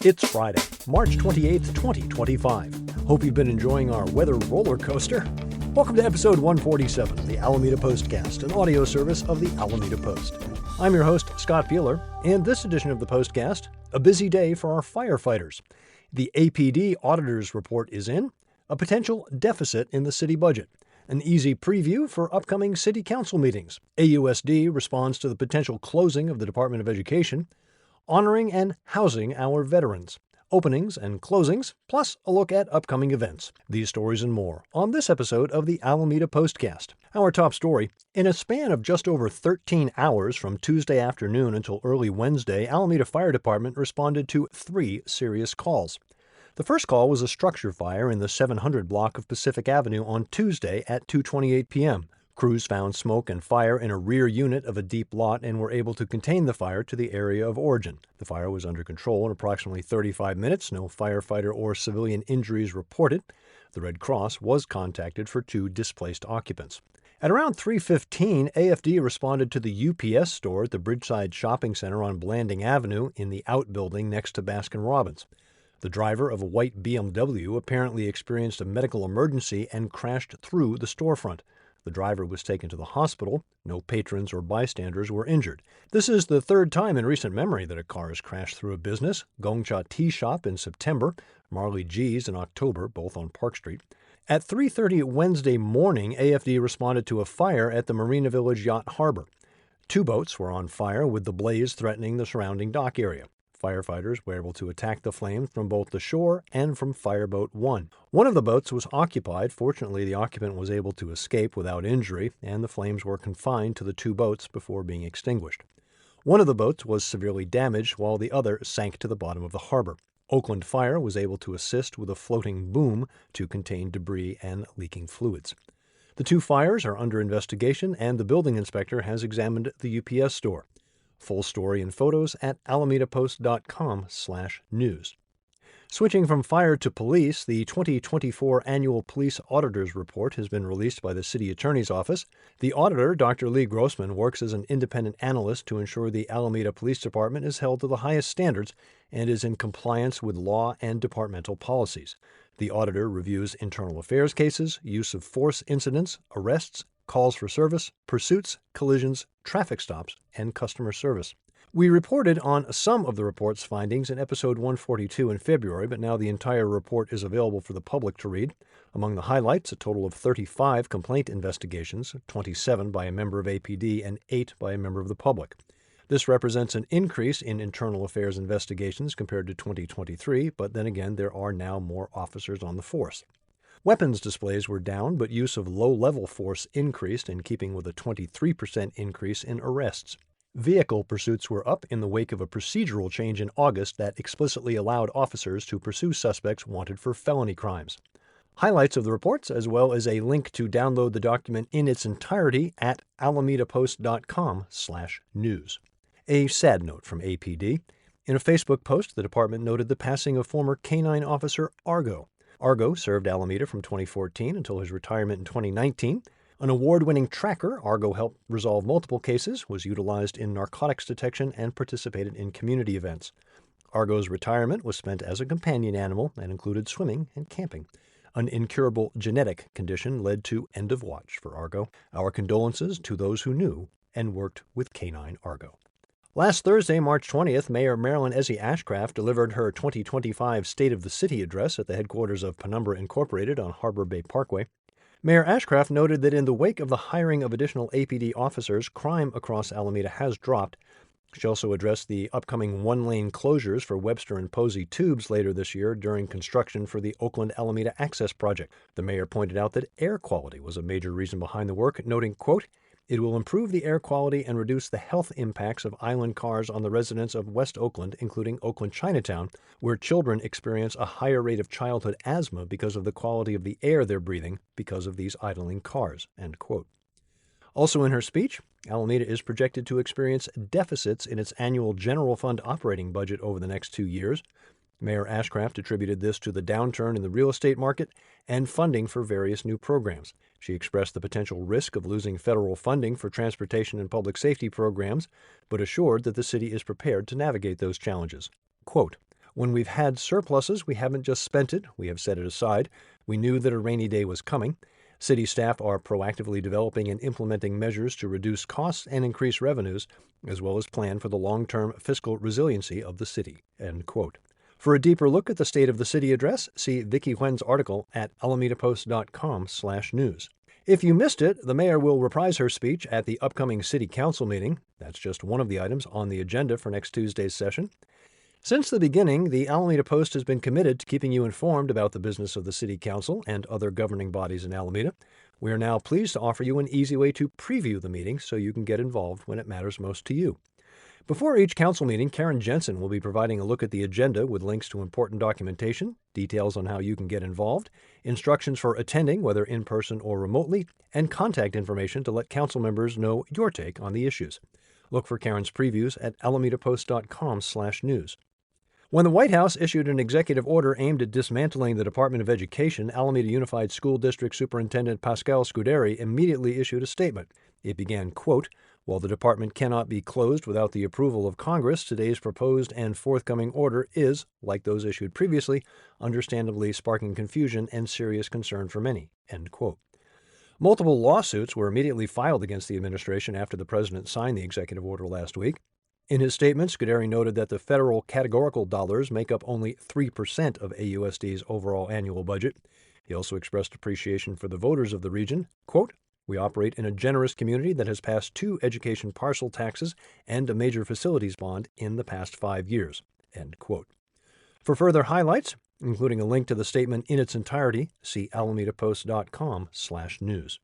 It's Friday, March 28th, 2025. Hope you've been enjoying our weather roller coaster. Welcome to episode 147 of the Alameda Postcast, an audio service of the Alameda Post. I'm your host, Scott Bueller, and this edition of the Postcast, a busy day for our firefighters. The APD auditor's report is in, a potential deficit in the city budget, an easy preview for upcoming city council meetings. AUSD responds to the potential closing of the Department of Education, honoring and housing our veterans, openings and closings, plus a look at upcoming events. These stories and more on this episode of the Alameda Postcast. Our top story: in a span of just over 13 hours from Tuesday afternoon until early Wednesday, Alameda Fire Department responded to 3 serious calls. The first call was a structure fire in the 700 block of Pacific Avenue on Tuesday at 2:28 p.m. Crews found smoke and fire in a rear unit of a deep lot and were able to contain the fire to the area of origin. The fire was under control in approximately 35 minutes. No firefighter or civilian injuries reported. The Red Cross was contacted for 2 displaced occupants. At around 3:15, AFD responded to the UPS store at the Bridgeside Shopping Center on Blanding Avenue in the outbuilding next to Baskin-Robbins. The driver of a white BMW apparently experienced a medical emergency and crashed through the storefront. The driver was taken to the hospital. No patrons or bystanders were injured. This is the 3rd time in recent memory that a car has crashed through a business: Gongcha Tea Shop in September, Marley G's in October, both on Park Street. At 3:30 Wednesday morning, AFD responded to a fire at the Marina Village Yacht Harbor. 2 boats were on fire, with the blaze threatening the surrounding dock area. Firefighters were able to attack the flames from both the shore and from Fireboat 1. One of the boats was occupied. Fortunately, the occupant was able to escape without injury, and the flames were confined to the 2 boats before being extinguished. One of the boats was severely damaged, while the other sank to the bottom of the harbor. Oakland Fire was able to assist with a floating boom to contain debris and leaking fluids. The 2 fires are under investigation, and the building inspector has examined the UPS store. Full story and photos at alamedapost.com/news. Switching from fire to police, the 2024 Annual Police Auditor's Report has been released by the City Attorney's Office. The auditor, Dr. Lee Grossman, works as an independent analyst to ensure the Alameda Police Department is held to the highest standards and is in compliance with law and departmental policies. The auditor reviews internal affairs cases, use of force incidents, arrests, calls for service, pursuits, collisions, traffic stops, and customer service. We reported on some of the report's findings in episode 142 in February, but now the entire report is available for the public to read. Among the highlights, a total of 35 complaint investigations, 27 by a member of APD and 8 by a member of the public. This represents an increase in internal affairs investigations compared to 2023, but then again, there are now more officers on the force. Weapons displays were down, but use of low-level force increased, in keeping with a 23% increase in arrests. Vehicle pursuits were up in the wake of a procedural change in August that explicitly allowed officers to pursue suspects wanted for felony crimes. Highlights of the reports, as well as a link to download the document in its entirety at alamedapost.com/news. A sad note from APD. In a Facebook post, the department noted the passing of former K-9 officer Argo. Argo served Alameda from 2014 until his retirement in 2019. An award-winning tracker, Argo helped resolve multiple cases, was utilized in narcotics detection, and participated in community events. Argo's retirement was spent as a companion animal and included swimming and camping. An incurable genetic condition led to end of watch for Argo. Our condolences to those who knew and worked with K-9 Argo. Last Thursday, March 20th, Mayor Marilyn Ezzy Ashcraft delivered her 2025 State of the City address at the headquarters of Penumbra Incorporated on Harbor Bay Parkway. Mayor Ashcraft noted that in the wake of the hiring of additional APD officers, crime across Alameda has dropped. She also addressed the upcoming 1-lane closures for Webster and Posey tubes later this year during construction for the Oakland-Alameda Access Project. The mayor pointed out that air quality was a major reason behind the work, noting, quote, "It will improve the air quality and reduce the health impacts of island cars on the residents of West Oakland, including Oakland Chinatown, where children experience a higher rate of childhood asthma because of the quality of the air they're breathing because of these idling cars." End quote. Also in her speech, Alameda is projected to experience deficits in its annual general fund operating budget over the next 2 years. Mayor Ashcraft attributed this to the downturn in the real estate market and funding for various new programs. She expressed the potential risk of losing federal funding for transportation and public safety programs, but assured that the city is prepared to navigate those challenges. Quote, When we've had surpluses, we haven't just spent it, we have set it aside. We knew that a rainy day was coming. City staff are proactively developing and implementing measures to reduce costs and increase revenues, as well as plan for the long-term fiscal resiliency of the city." End quote. For a deeper look at the State of the City address, see Vicki Huen's article at alamedapost.com/news. If you missed it, the mayor will reprise her speech at the upcoming City Council meeting. That's just one of the items on the agenda for next Tuesday's session. Since the beginning, the Alameda Post has been committed to keeping you informed about the business of the City Council and other governing bodies in Alameda. We are now pleased to offer you an easy way to preview the meeting so you can get involved when it matters most to you. Before each council meeting, Karen Jensen will be providing a look at the agenda with links to important documentation, details on how you can get involved, instructions for attending, whether in person or remotely, and contact information to let council members know your take on the issues. Look for Karen's previews at alamedapost.com/news. When the White House issued an executive order aimed at dismantling the Department of Education, Alameda Unified School District Superintendent Pascal Scuderi immediately issued a statement. It began, quote, "While the department cannot be closed without the approval of Congress, today's proposed and forthcoming order is, like those issued previously, understandably sparking confusion and serious concern for many." End quote. Multiple lawsuits were immediately filed against the administration after the president signed the executive order last week. In his statement, Scuderi noted that the federal categorical dollars make up only 3% of AUSD's overall annual budget. He also expressed appreciation for the voters of the region. Quote, "We operate in a generous community that has passed 2 education parcel taxes and a major facilities bond in the past 5 years." End quote. For further highlights, including a link to the statement in its entirety, see alamedapost.com/news.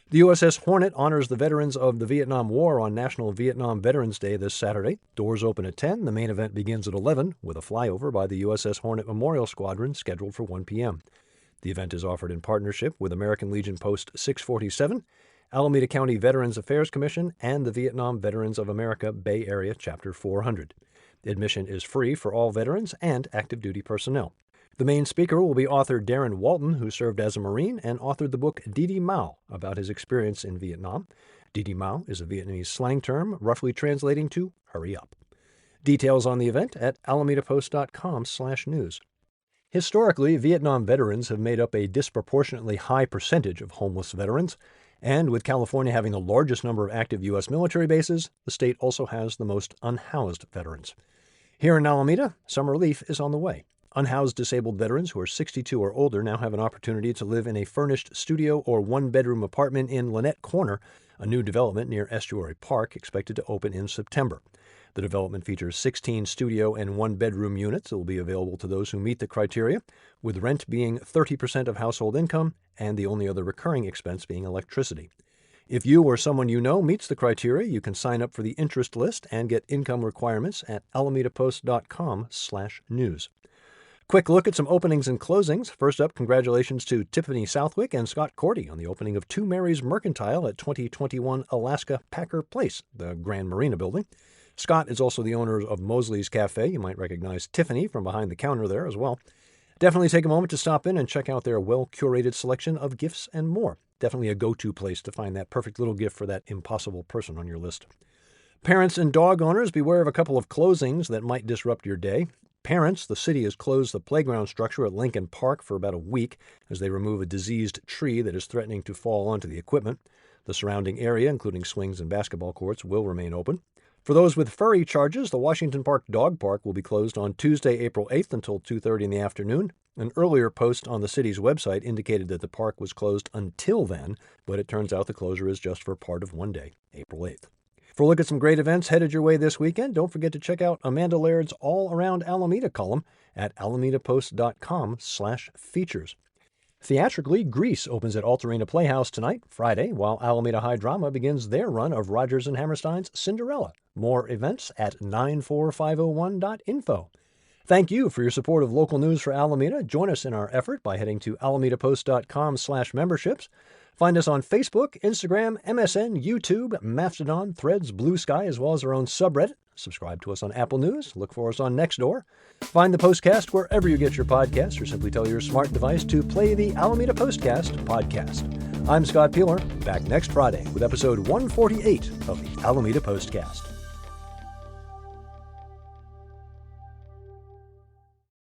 The USS Hornet honors the veterans of the Vietnam War on National Vietnam Veterans Day this Saturday. Doors open at 10. The main event begins at 11 with a flyover by the USS Hornet Memorial Squadron scheduled for 1 p.m. The event is offered in partnership with American Legion Post 647, Alameda County Veterans Affairs Commission, and the Vietnam Veterans of America Bay Area Chapter 400. Admission is free for all veterans and active duty personnel. The main speaker will be author Darren Walton, who served as a Marine and authored the book Didi Mao about his experience in Vietnam. Didi Mao is a Vietnamese slang term, roughly translating to hurry up. Details on the event at alamedapost.com/news. Historically, Vietnam veterans have made up a disproportionately high percentage of homeless veterans, and with California having the largest number of active U.S. military bases, the state also has the most unhoused veterans. Here in Alameda, some relief is on the way. Unhoused disabled veterans who are 62 or older now have an opportunity to live in a furnished studio or one-bedroom apartment in Lynette Corner, a new development near Estuary Park expected to open in September. The development features 16 studio and one-bedroom units that will be available to those who meet the criteria, with rent being 30% of household income and the only other recurring expense being electricity. If you or someone you know meets the criteria, you can sign up for the interest list and get income requirements at alamedapost.com/news. Quick look at some openings and closings. First up, congratulations to Tiffany Southwick and Scott Cordy on the opening of Two Marys Mercantile at 2021 Alaska Packer Place, the Grand Marina building. Scott is also the owner of Mosley's Cafe. You might recognize Tiffany from behind the counter there as well. Definitely take a moment to stop in and check out their well-curated selection of gifts and more. Definitely a go-to place to find that perfect little gift for that impossible person on your list. Parents and dog owners, beware of a couple of closings that might disrupt your day. Parents, the city has closed the playground structure at Lincoln Park for about a week as they remove a diseased tree that is threatening to fall onto the equipment. The surrounding area, including swings and basketball courts, will remain open. For those with furry charges, the Washington Park Dog Park will be closed on Tuesday, April 8th until 2:30 in the afternoon. An earlier post on the city's website indicated that the park was closed until then, but it turns out the closure is just for part of one day, April 8th. For a look at some great events headed your way this weekend, don't forget to check out Amanda Laird's All Around Alameda column at alamedapost.com/features. Theatrically, Grease opens at Altarena Playhouse tonight, Friday, while Alameda High Drama begins their run of Rodgers and Hammerstein's Cinderella. More events at 94501.info. Thank you for your support of local news for Alameda. Join us in our effort by heading to alamedapost.com/memberships. Find us on Facebook, Instagram, MSN, YouTube, Mastodon, Threads, Blue Sky, as well as our own subreddit. Subscribe to us on Apple News. Look for us on Nextdoor. Find the Postcast wherever you get your podcasts, or simply tell your smart device to play the Alameda Postcast podcast. I'm Scott Peeler, back next Friday with episode 148 of the Alameda Postcast.